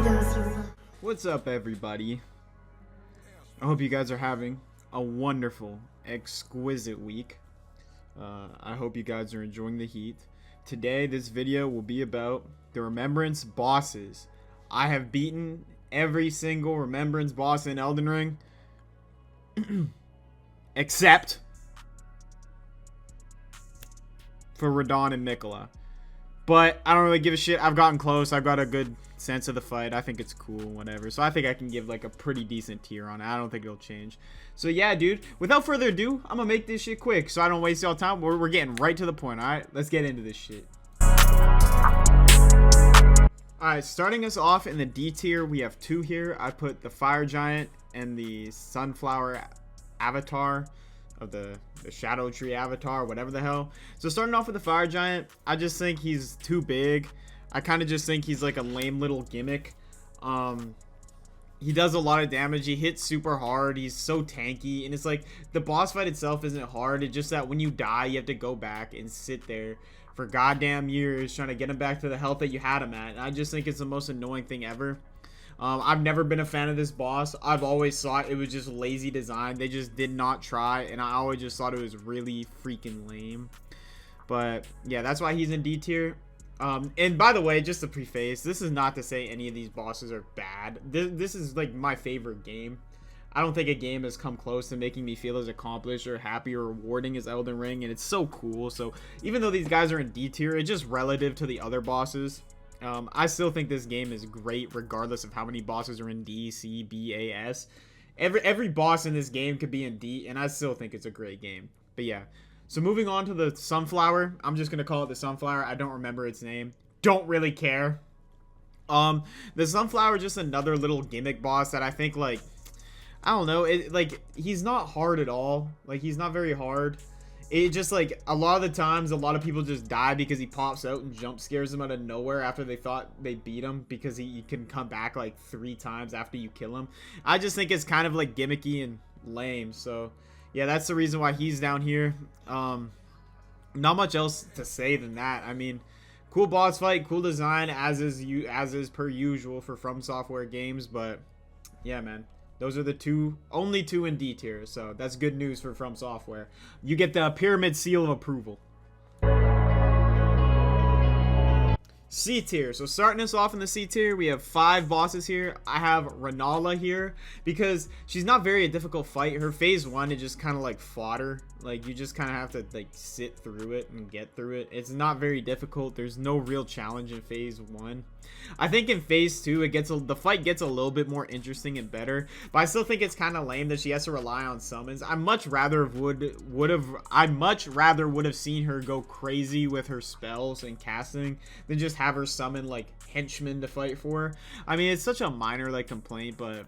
those you love. What's up, everybody? I hope you guys are having a wonderful, exquisite week. I hope you guys are enjoying the heat. Today, this video will be about the Remembrance bosses. I have beaten every single Remembrance boss in Elden Ring. Except for Radon and Mikola. But I don't really give a shit. I've gotten close. I've got a good sense of the fight. I think it's cool, whatever. So I think I can give like a pretty decent tier on it. I don't think it'll change. So yeah, dude, without further ado, I'm gonna make this shit quick so I don't waste y'all time. We're getting right to the point, alright? Let's get into this shit. Alright, starting us off in the D tier, we have two here. I put the Fire Giant and the Sunflower Avatar of the Shadow Tree Avatar, whatever the hell. So starting off with the Fire Giant, I just think he's too big. I kind of just think he's like a lame little gimmick. He does a lot of damage. He hits super hard. He's so tanky, and it's like the boss fight itself isn't hard. It's just that when you die, you have to go back and sit there for goddamn years trying to get him back to the health that you had him at. And I just think it's the most annoying thing ever. I've never been a fan of this boss. I've always thought it was just lazy design. They just did not try, and I always just thought it was really freaking lame. But yeah, that's why he's in D tier. And by the way, just to preface, this is not to say any of these bosses are bad. This is like my favorite game. I don't think a game has come close to making me feel as accomplished or happy or rewarding as Elden Ring, and it's so cool. So even though these guys are in D tier, it's just relative to the other bosses. I still think this game is great regardless of how many bosses are in D, C, B, A, S. Every boss in this game could be in D, and I still think it's a great game. But yeah. So moving on to the Sunflower. I'm just going to call it the Sunflower. I don't remember its name. Don't really care. The Sunflower is just another little gimmick boss that I think, like, I don't know. He's not hard at all. Like, he's not very hard. It just, like, a lot of the times, a lot of people just die because he pops out and jump scares them out of nowhere after they thought they beat him, because he can come back, like, 3 times after you kill him. I just think it's kind of, like, gimmicky and lame, so yeah, that's the reason why he's down here. Not much else to say than that. I mean, cool boss fight, cool design, as is per usual for From Software games, but yeah, man. Those are the only two in D tier, so that's good news for From Software. You get the pyramid seal of approval. C tier. So starting us off in the C tier, we have 5 bosses here. I have Renala here because she's not very a difficult fight. Her phase 1 is just kind of like fodder. Like, you just kind of have to like sit through it and get through it. It's not very difficult. There's no real challenge in phase 1. I think in phase 2 the fight gets a little bit more interesting and better, but I still think it's kind of lame that she has to rely on summons. I much rather would have seen her go crazy with her spells and casting than just have her summon like henchmen to fight for her. I mean, it's such a minor like complaint, but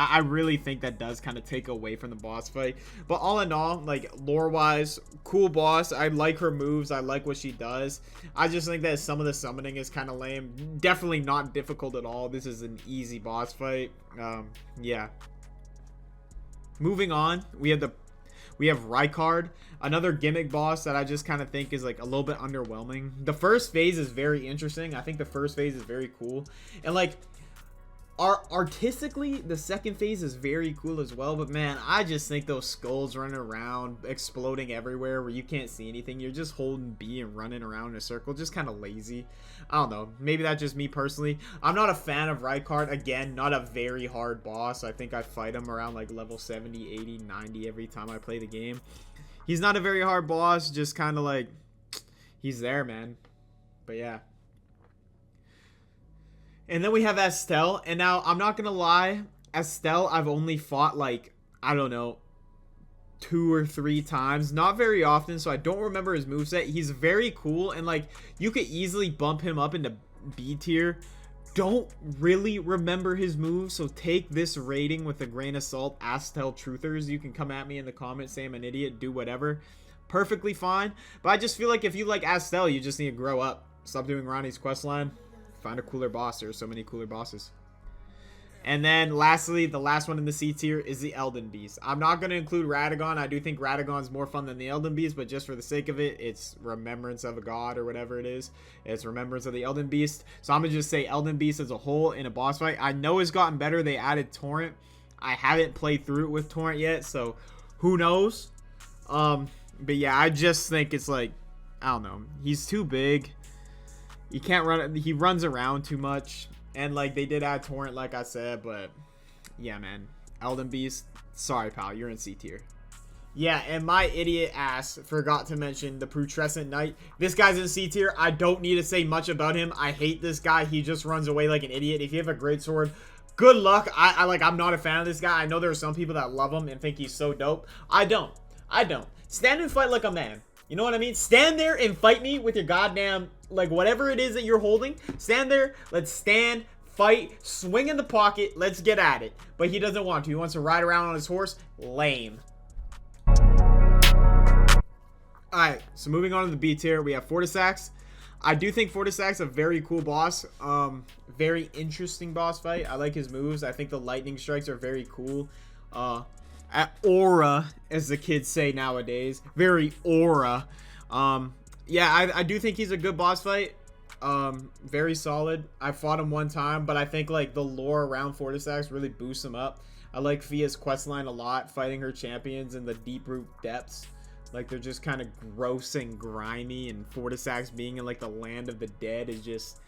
I really think that does kind of take away from the boss fight. But all in all, like, lore wise, cool boss. I like her moves. I like what she does. I just think that some of the summoning is kind of lame. Definitely not difficult at all. This is an easy boss fight. Yeah. Moving on, we have Rykard, another gimmick boss that I just kind of think is like a little bit underwhelming. The first phase is very interesting. I think the first phase is very cool, and like, artistically, the second phase is very cool as well, but man, I just think those skulls running around, exploding everywhere where you can't see anything, you're just holding B and running around in a circle, just kind of lazy. I don't know, maybe that's just me personally. I'm not a fan of Rykard. Again, not a very hard boss. I think I fight him around like level 70, 80, 90 every time I play the game. He's not a very hard boss, just kind of like, he's there, man. But yeah. And then we have Estelle, and now, I'm not gonna lie, Estelle, I've only fought, like, I don't know, 2 or 3 times, not very often, so I don't remember his moveset. He's very cool, and, like, you could easily bump him up into B tier. Don't really remember his moves, so take this rating with a grain of salt, Estelle truthers. You can come at me in the comments, say I'm an idiot, do whatever. Perfectly fine, but I just feel like if you like Estelle, you just need to grow up. Stop doing Ronnie's questline. Find a cooler boss. There's so many cooler bosses. And then lastly, the last one in the C tier is the Elden Beast. I'm not going to include Radagon. I do think Radagon's more fun than the Elden Beast, but just for the sake of it, it's Remembrance of a God or whatever it is. It's Remembrance of the Elden Beast. So I'm going to just say Elden Beast as a whole in a boss fight. I know it's gotten better. They added Torrent. I haven't played through it with Torrent yet, so who knows? But yeah, I just think it's like, I don't know. He's too big. He can't run. He runs around too much. And like they did add Torrent, like I said, but yeah, man. Elden Beast, sorry, pal, you're in C tier. Yeah, and my idiot ass forgot to mention the Putrescent Knight. This guy's in C tier. I don't need to say much about him. I hate this guy. He just runs away like an idiot. If you have a great sword, good luck. I'm not a fan of this guy. I know there are some people that love him and think he's so dope. I don't. Stand and fight like a man. You know what I mean? Stand there and fight me with your goddamn, like, whatever it is that you're holding. Stand there. Let's stand, fight, swing in the pocket. Let's get at it. But he doesn't want to. He wants to ride around on his horse. Lame. Alright, so moving on to the B tier, we have Fortisax. I do think Fortisax a very cool boss. Very interesting boss fight. I like his moves. I think the lightning strikes are very cool. Aura, as the kids say nowadays. Very aura. Yeah, I do think he's a good boss fight. Very solid. I fought him one time, but I think like the lore around Fortisax really boosts him up. I like Fia's questline a lot, fighting her champions in the deep root depths. Like they're just kind of gross and grimy, and Fortisax being in like the land of the dead is just...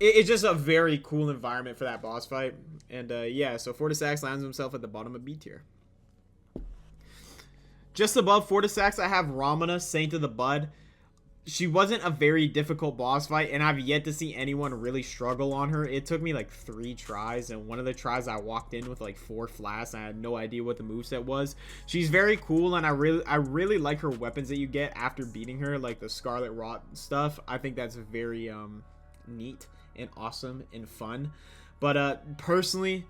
It's just a very cool environment for that boss fight. And yeah, so Fortisax lands himself at the bottom of B tier. Just above Fortisax, I have Ramona, Saint of the Bud. She wasn't a very difficult boss fight, and I've yet to see anyone really struggle on her. It took me like 3 tries, and one of the tries I walked in with like 4 flasks, and I had no idea what the moveset was. She's very cool, and I really like her weapons that you get after beating her, like the Scarlet Rot stuff. I think that's very neat and awesome and fun. But personally,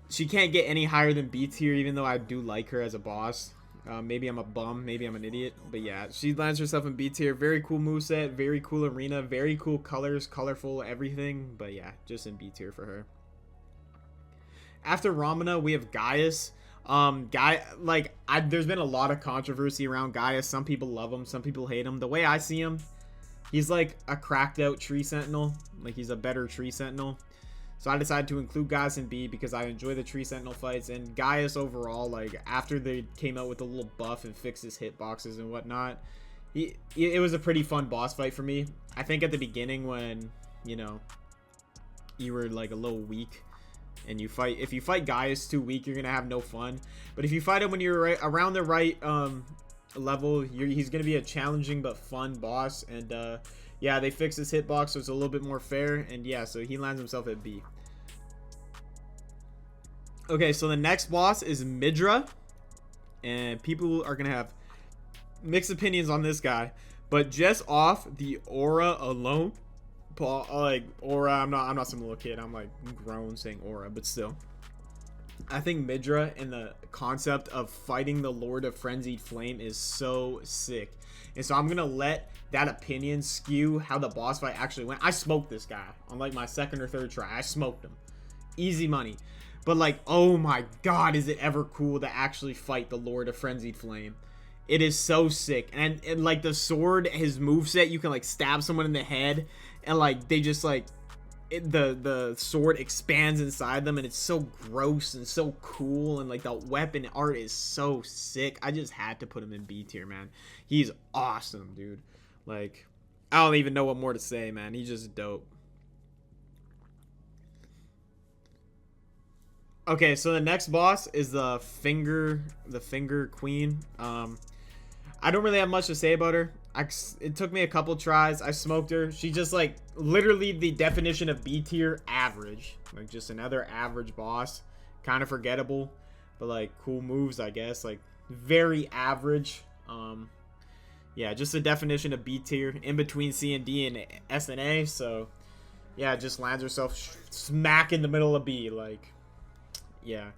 she can't get any higher than B tier, even though I do like her as a boss. Maybe I'm a bum, maybe I'm an idiot, but yeah, she lands herself in B tier. Very cool moveset, very cool arena, very cool colors, colorful, everything. But yeah, just in B tier for her. After Ramona, we have Gaius. There's been a lot of controversy around Gaius. Some people love him, some people hate him. The way I see him, he's like a cracked out tree sentinel. Like he's a better tree sentinel. So I decided to include Gaius in B because I enjoy the Tree Sentinel fights. And Gaius overall, like, after they came out with a little buff and fixed his hitboxes and whatnot, it was a pretty fun boss fight for me. I think at the beginning when, you know, you were, like, a little weak and if you fight Gaius too weak, you're going to have no fun. But if you fight him when you're around the right level, he's going to be a challenging but fun boss. And, yeah, they fixed his hitbox so it's a little bit more fair. And yeah, so he lands himself at B. Okay, so the next boss is Midra. And people are going to have mixed opinions on this guy. But just off the aura alone, aura, I'm not some little kid. I'm like grown saying aura, but still. I think Midra and the concept of fighting the Lord of Frenzied Flame is so sick. And so I'm going to let that opinion skew how the boss fight actually went. I smoked this guy on like my 2nd or 3rd try. I smoked him. Easy money. But like, oh my god, is it ever cool to actually fight the Lord of Frenzied Flame. It is so sick. And like the sword, his moveset, you can like stab someone in the head. And like, they just like... the sword expands inside them, and it's so gross and so cool, and like the weapon art is so sick. I just had to put him in B tier, man. He's awesome, dude. Like, I don't even know what more to say, man. He's just dope. Okay, so the next boss is the finger queen. I don't really have much to say about her. It took me a couple tries. I smoked her. She just like literally the definition of B tier, average. Like just another average boss. Kind of forgettable, but like cool moves, I guess. Like very average. Yeah, just the definition of B tier, in between C and D and S and A. So yeah, just lands herself smack in the middle of B. Like, yeah.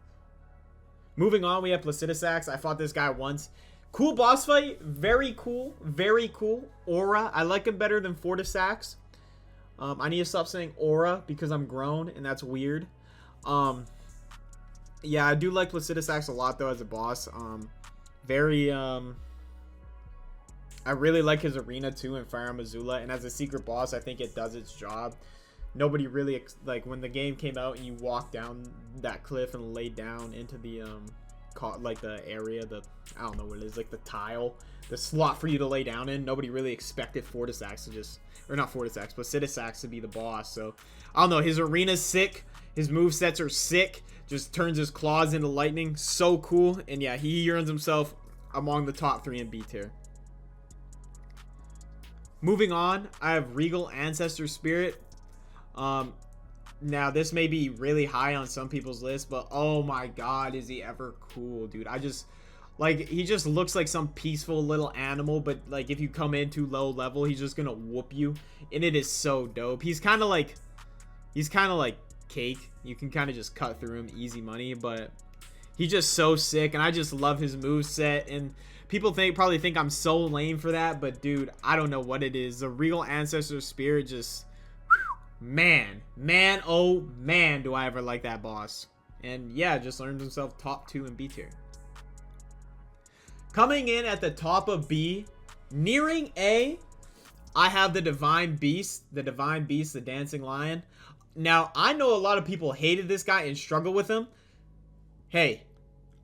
Moving on, we have Placidusax. I fought this guy once. Cool boss fight. Very cool. Very cool. Aura. I like him better than Fortisax. I need to stop saying aura because I'm grown and that's weird. Yeah, I do like Placidusax a lot though as a boss. Very I really like his arena too in Fire Emblem Missoula, and as a secret boss, I think it does its job. Nobody really like when the game came out and you walked down that cliff and laid down into the like the area, the I don't know what it is, like the tile, the slot for you to lay down in. Nobody really expected Fortisax to just, or not Fortisax, but Placidusax to be the boss. So I don't know, his arena's sick, his movesets are sick, just turns his claws into lightning, so cool. And yeah, he earns himself among the top 3 in B tier. Moving on, I have Regal Ancestor Spirit. Now this may be really high on some people's list, but oh my god, is he ever cool, dude. I just like, he just looks like some peaceful little animal, but like if you come in too low level, he's just gonna whoop you, and it is so dope. He's kind of like cake. You can kind of just cut through him, easy money, but he's just so sick, and I just love his moveset. And people probably think I'm so lame for that, but dude, I don't know what it is. The Regal Ancestor Spirit just, man, oh man, do I ever like that boss. And yeah, just earns himself top 2 in B tier. Coming in at the top of B, nearing A, I have the Divine Beast, the Dancing Lion. Now, I know a lot of people hated this guy and struggle with him. Hey,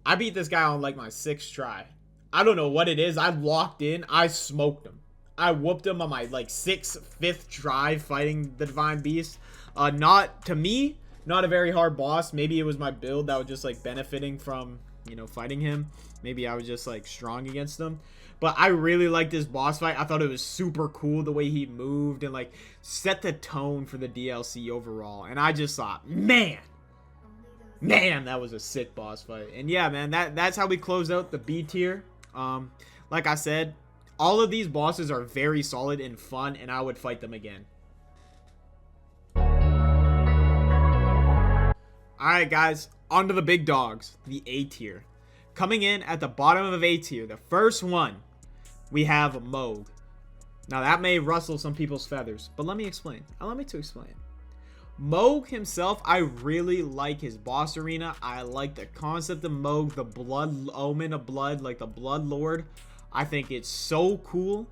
I beat this guy on like my 6th try. I don't know what it is. I locked in. I smoked him. I whooped him on my like 5th try fighting the Divine Beast. Not, to me, not a very hard boss. Maybe it was my build that was just like benefiting from, you know, fighting him. Maybe I was just like strong against him. But I really liked this boss fight. I thought it was super cool the way he moved and like set the tone for the DLC overall. And I just thought, man, that was a sick boss fight. And yeah, man, that's how we close out the B tier. Like I said, all of these bosses are very solid and fun, and I would fight them again. Alright guys, on to the big dogs, the A tier. Coming in at the bottom of A tier, the first one, we have Mohg. Now that may rustle some people's feathers, but let me explain. Allow me to explain. Mohg himself, I really like his boss arena. I like the concept of Mohg, the blood omen of blood, like the blood lord. I think it's so cool.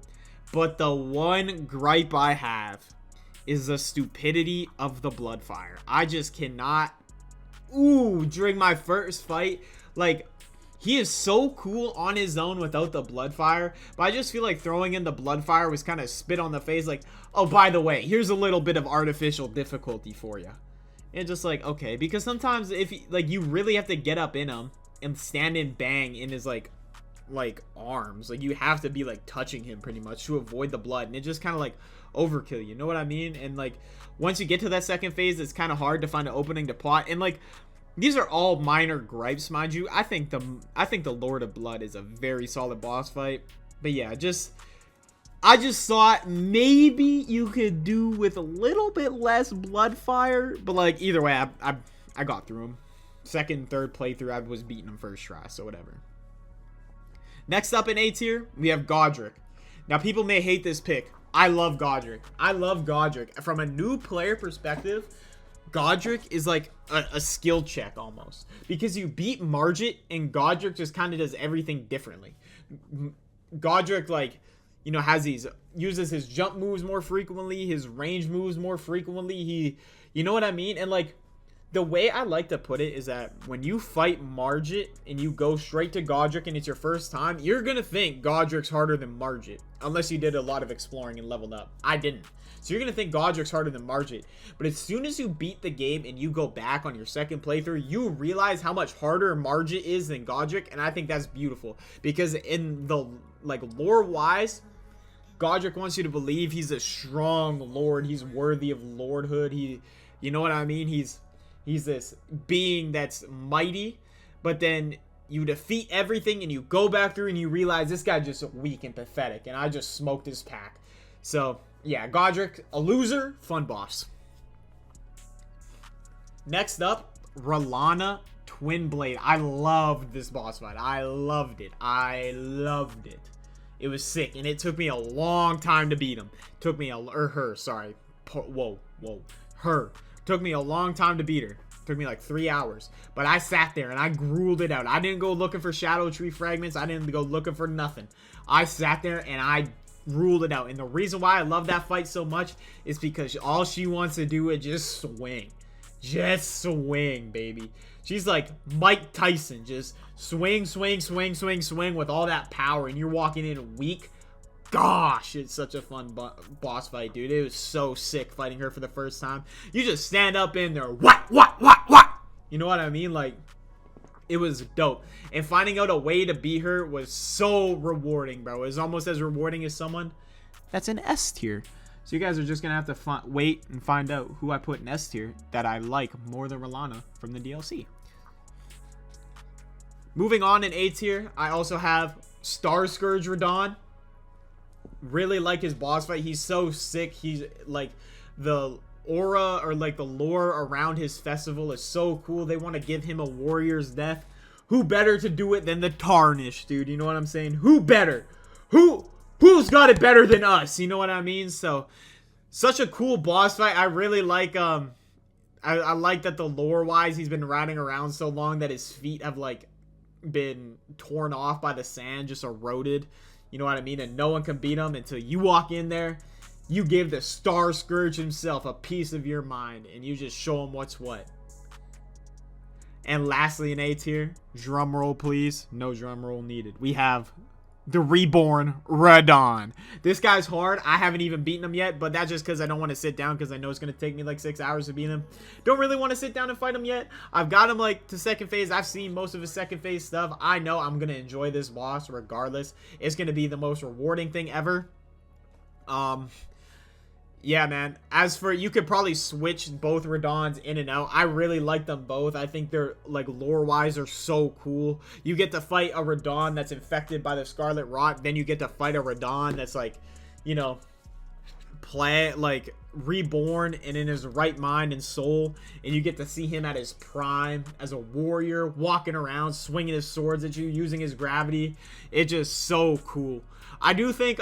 But the one gripe I have is the stupidity of the Bloodfire. I just cannot. During my first fight, like, he is so cool on his own without the Bloodfire, but I just feel like throwing in the Bloodfire was kind of spit on the face, like, oh, by the way, here's a little bit of artificial difficulty for you. And just like, okay, because sometimes if like you really have to get up in him and stand and bang in his like arms, like you have to be like touching him pretty much to avoid the blood, and it just kind of like overkill, you know what I mean? And like once you get to that second phase, it's kind of hard to find an opening to plot. And like, these are all minor gripes, mind you. I think the Lord of Blood is a very solid boss fight. But yeah, I just thought maybe you could do with a little bit less Bloodfire. But like either way, I got through him. Second, third playthrough, I was beating him first try, so whatever. Next up in A tier, we have Godric. Now people may hate this pick. I love Godric. From a new player perspective, Godric is like a skill check almost, because you beat Margit and Godric just kind of does everything differently. Godric, like, you know, uses his jump moves more frequently, his range moves more frequently. You know what I mean? And like, the way I like to put it is that when you fight Margit and you go straight to Godric and it's your first time, you're gonna think Godric's harder than Margit, unless you did a lot of exploring and leveled up. I didn't. So you're gonna think Godric's harder than Margit. But as soon as you beat the game and you go back on your second playthrough, you realize how much harder Margit is than Godric, and I think that's beautiful. Because in the, like, lore-wise, Godric wants you to believe he's a strong lord, he's worthy of lordhood, you know what I mean? He's this being that's mighty, but then you defeat everything and you go back through and you realize this guy's just weak and pathetic, and I just smoked his pack. So yeah, Godric, a loser, fun boss. Next up, R'Lana Twinblade. I loved this boss fight. I loved it. It was sick, and it took me a long time to beat him. Took me her. Took me a long time to beat her. Took me like 3 hours. But I sat there and I grueled it out. I didn't go looking for Shadow Tree fragments. I didn't go looking for nothing. I sat there and I ruled it out. And the reason why I love that fight so much is because all she wants to do is just swing. Just swing, baby. She's like Mike Tyson. Just swing, swing, swing, swing, swing with all that power. And you're walking in weak. Gosh, it's such a fun boss fight, dude. It was so sick fighting her for the first time. You just stand up in there. What? You know what I mean? Like, it was dope. And finding out a way to beat her was so rewarding, bro. It was almost as rewarding as someone that's in S tier. So you guys are just going to have to wait and find out who I put in S tier that I like more than Rolana from the DLC. Moving on in A tier, I also have Star Scourge Radahn. Really like his boss fight. He's so sick. He's like, the aura or like the lore around his festival is so cool. They want to give him a warrior's death. Who better to do it than the Tarnished, dude? You know what I'm saying? Who better? Who's got it better than us? You know what I mean? So, such a cool boss fight. I really like, I like that the lore-wise, he's been riding around so long that his feet have, like, been torn off by the sand, just eroded. You know what I mean? And no one can beat him until you walk in there. You give the Star Scourge himself a piece of your mind, and you just show him what's what. And lastly, in A tier, drum roll please. No drum roll needed. We have the Reborn Radahn. This guy's hard. I haven't even beaten him yet, but that's just because I don't want to sit down because I know it's going to take me like 6 hours to beat him. Don't really want to sit down and fight him yet. I've got him like to second phase. I've seen most of his second phase stuff. I know I'm going to enjoy this boss regardless. It's going to be the most rewarding thing ever. Yeah, man. As for, you could probably switch both Radahns in and out. I really like them both. I think they're, like, lore-wise are so cool. You get to fight a Radahn that's infected by the Scarlet Rot. Then you get to fight a Radahn that's, like, you know, reborn and in his right mind and soul. And you get to see him at his prime as a warrior, walking around, swinging his swords at you, using his gravity. It's just so cool. I do think,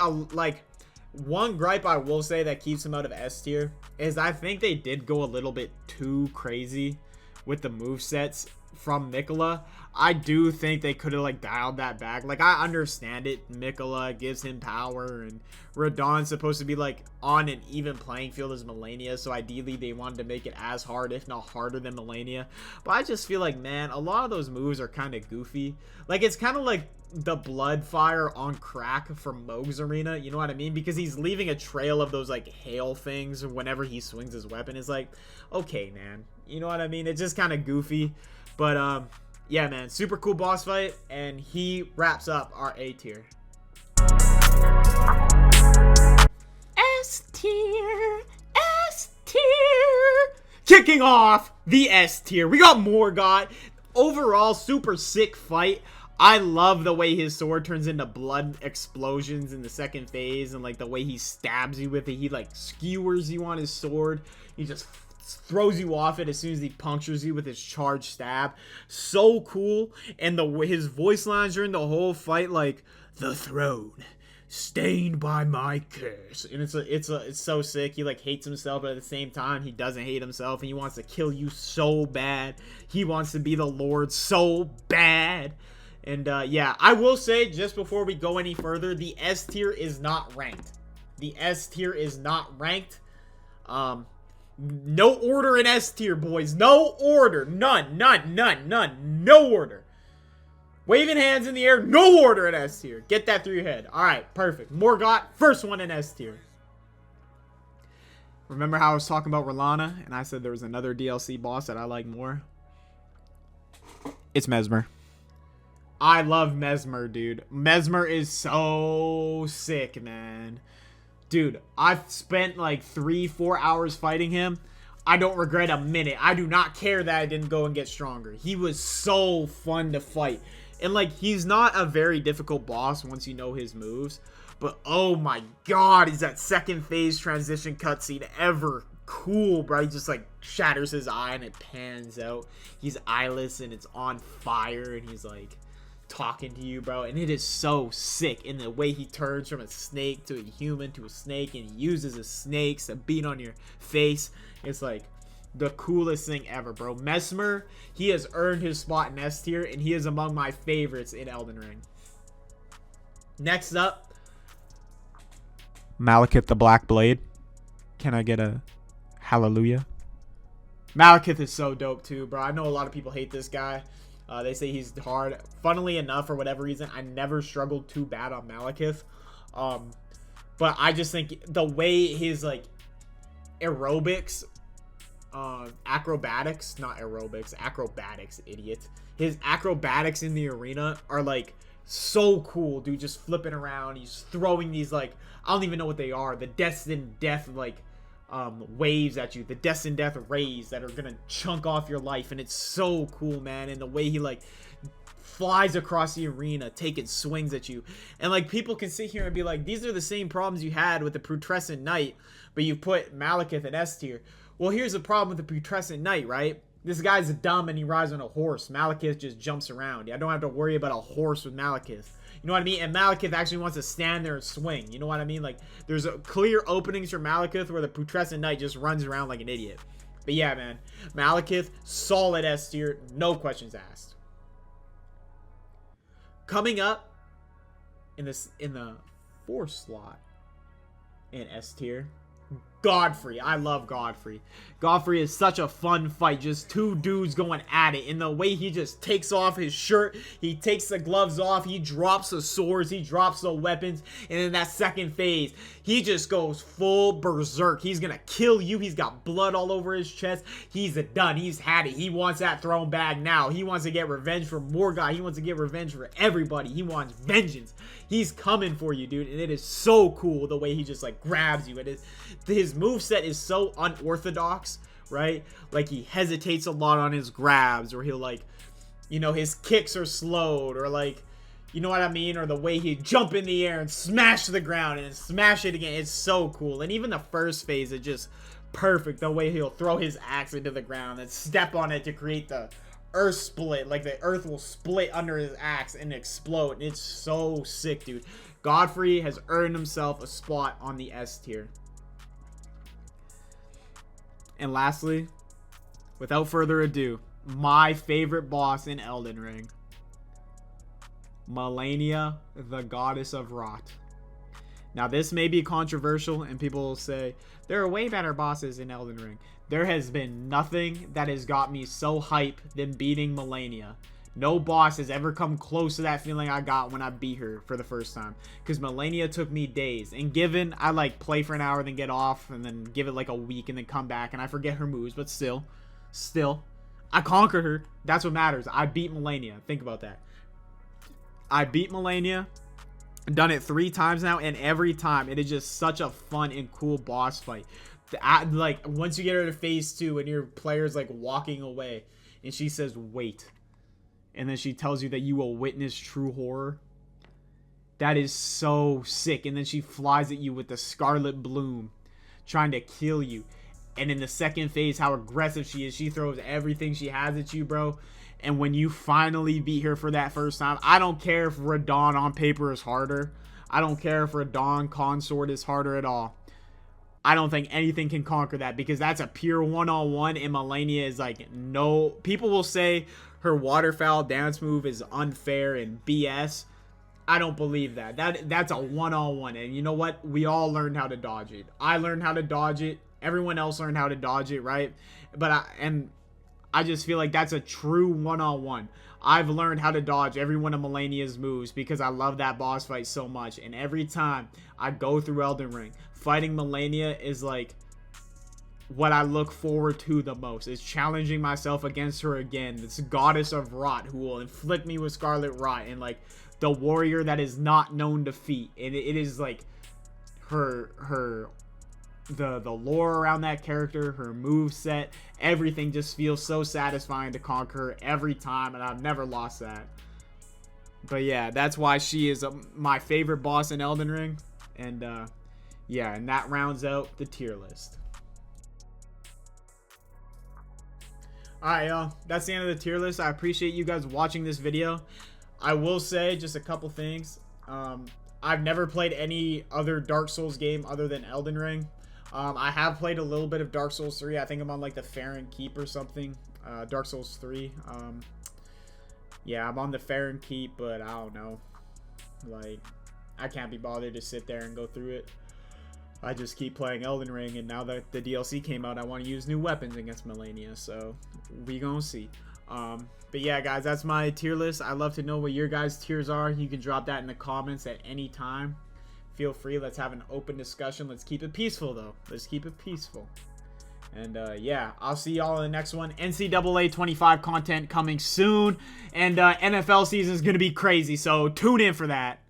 one gripe I will say that keeps him out of S tier is I think they did go a little bit too crazy with the movesets from Miquella. I do think they could have like dialed that back. Like, I understand it. Miquella gives him power and Radahn's supposed to be like on an even playing field as Malenia, so ideally they wanted to make it as hard, if not harder than Malenia. But I just feel like, man, a lot of those moves are kind of goofy. Like, it's kind of like the Bloodfire on crack from Moog's Arena, you know what I mean? Because he's leaving a trail of those like hail things whenever he swings his weapon. It's like, okay, man, you know what I mean? It's just kind of goofy. But yeah, man, super cool boss fight, and he wraps up our A tier. S tier, S tier. Kicking off the S tier, we got Morgott. Overall, super sick fight. I love the way his sword turns into blood explosions in the second phase, and like the way he stabs you with it. He like skewers you on his sword. He just throws you off it as soon as he punctures you with his charged stab. So cool. And his voice lines during the whole fight, like, the throne stained by my curse, and it's so sick. He like hates himself, but at the same time he doesn't hate himself, and he wants to kill you so bad. He wants to be the Lord so bad. And yeah, I will say, just before we go any further, the S tier is not ranked. The S tier is not ranked. No order in S tier, boys. No order. None. No order. Waving hands in the air. No order in S tier. Get that through your head. Alright, perfect. Morgott, first one in S tier. Remember how I was talking about Rolana, and I said there was another DLC boss that I like more? It's Mesmer. I love Mesmer, dude. Mesmer is so sick, man. Dude, I've spent like 3-4 hours fighting him. I don't regret a minute. I do not care that I didn't go and get stronger. He was so fun to fight. And like, he's not a very difficult boss once you know his moves. But oh my god, is that second phase transition cutscene ever cool, bro. He just like shatters his eye and it pans out. He's eyeless and it's on fire, and he's like talking to you, bro, and it is so sick in the way he turns from a snake to a human to a snake, and he uses his snakes to beat on your face. It's like, the coolest thing ever, bro. Mesmer, he has earned his spot in S tier, and he is among my favorites in Elden Ring. Next up, Malekith the Black Blade. Can I get a hallelujah? Malekith is so dope too, bro. I know a lot of people hate this guy. They say he's hard. Funnily enough, for whatever reason, I never struggled too bad on Malekith. But I just think the way his, like, aerobics, acrobatics, not aerobics, acrobatics, idiot. His acrobatics in the arena are, like, so cool, dude. Just flipping around. He's throwing these, like, I don't even know what they are. The destined death, like, waves at you. The destined death rays that are gonna chunk off your life. And it's so cool, man. And the way he, like, flies across the arena, taking swings at you. And, like, people can sit here and be like, these are the same problems you had with the Putrescent Knight, but you put Malekith in S tier. Well, here's the problem with the Putrescent Knight, right? This guy's dumb and he rides on a horse. Malekith just jumps around. I don't have to worry about a horse with Malekith. You know what I mean? And Malekith actually wants to stand there and swing. You know what I mean? Like, there's clear openings for Malekith where the Putrescent Knight just runs around like an idiot. But yeah, man. Malekith, solid S tier. No questions asked. Coming up in the 4th slot in S tier, Godfrey. I love Godfrey. Godfrey is such a fun fight. Just two dudes going at it. And the way he just takes off his shirt, he takes the gloves off, he drops the swords, he drops the weapons. And in that second phase, he just goes full berserk. He's gonna kill you. He's got blood all over his chest. He's done. He's had it. He wants that throne back now. He wants to get revenge for Morgoth. He wants to get revenge for everybody. He wants vengeance. He's coming for you, dude. And it is so cool the way he just, like, grabs you. It is, his moveset is so unorthodox, right? Like, he hesitates a lot on his grabs, or he'll, like, you know, his kicks are slowed, or, like, you know what I mean? Or the way he jump in the air and smash the ground and then smash it again. It's so cool. And even the first phase is just perfect. The way he'll throw his axe into the ground and step on it to create the earth split. Like, the earth will split under his axe and explode. And it's so sick, dude. Godfrey has earned himself a spot on the S tier. And lastly, without further ado, my favorite boss in Elden Ring, Malenia, the Goddess of Rot. Now, this may be controversial, and people will say, there are way better bosses in Elden Ring. There has been nothing that has got me so hype than beating Malenia. No boss has ever come close to that feeling I got when I beat her for the first time. Because Malenia took me days. And given I, like, play for an hour, then get off, and then give it, like, a week, and then come back, and I forget her moves. But still, I conquered her. That's what matters. I beat Malenia. Think about that. I beat Malenia. Done it 3 times now, and every time it is just such a fun and cool boss fight. Like, once you get her to phase 2 and your player's, like, walking away, and she says, wait. And then she tells you that you will witness true horror. That is so sick. And then she flies at you with the Scarlet Bloom, trying to kill you. And in the second phase, how aggressive she is. She throws everything she has at you, bro. And when you finally beat her for that first time, I don't care if Radahn on paper is harder. I don't care if Radahn Consort is harder at all. I don't think anything can conquer that, because that's a pure one-on-one, and Malenia is like, no. People will say her waterfowl dance move is unfair and BS. I don't believe that. That's a one-on-one, and you know what? We all learned how to dodge it. I learned how to dodge it. Everyone else learned how to dodge it, right? But I just feel like that's a true one-on-one. I've learned how to dodge every one of Malenia's moves because I love that boss fight so much. And every time I go through Elden Ring, fighting Malenia is like what I look forward to the most. Is challenging myself against her again. This Goddess of Rot who will inflict me with Scarlet Rot, and like the warrior that is not known defeat. And it is like the lore around that character, her move set, everything just feels so satisfying to conquer her every time, and I've never lost that. But yeah, that's why she is my favorite boss in Elden Ring. And yeah, and that rounds out the tier list. Alright, y'all, that's the end of the tier list. I appreciate you guys watching this video. I will say just a couple things. I've never played any other Dark Souls game other than Elden Ring. I have played a little bit of Dark Souls 3. I think I'm on like the Farron Keep or something. Dark Souls 3. Yeah, I'm on the Farron Keep, but I don't know. Like, I can't be bothered to sit there and go through it. I just keep playing Elden Ring, and now that the DLC came out, I want to use new weapons against Melania, so we gonna see. But yeah, guys, that's my tier list. I'd love to know what your guys' tiers are. You can drop that in the comments at any time. Feel free. Let's have an open discussion. Let's keep it peaceful, though. Let's keep it peaceful. And yeah, I'll see y'all in the next one. NCAA 25 content coming soon, and NFL season is gonna be crazy, so tune in for that.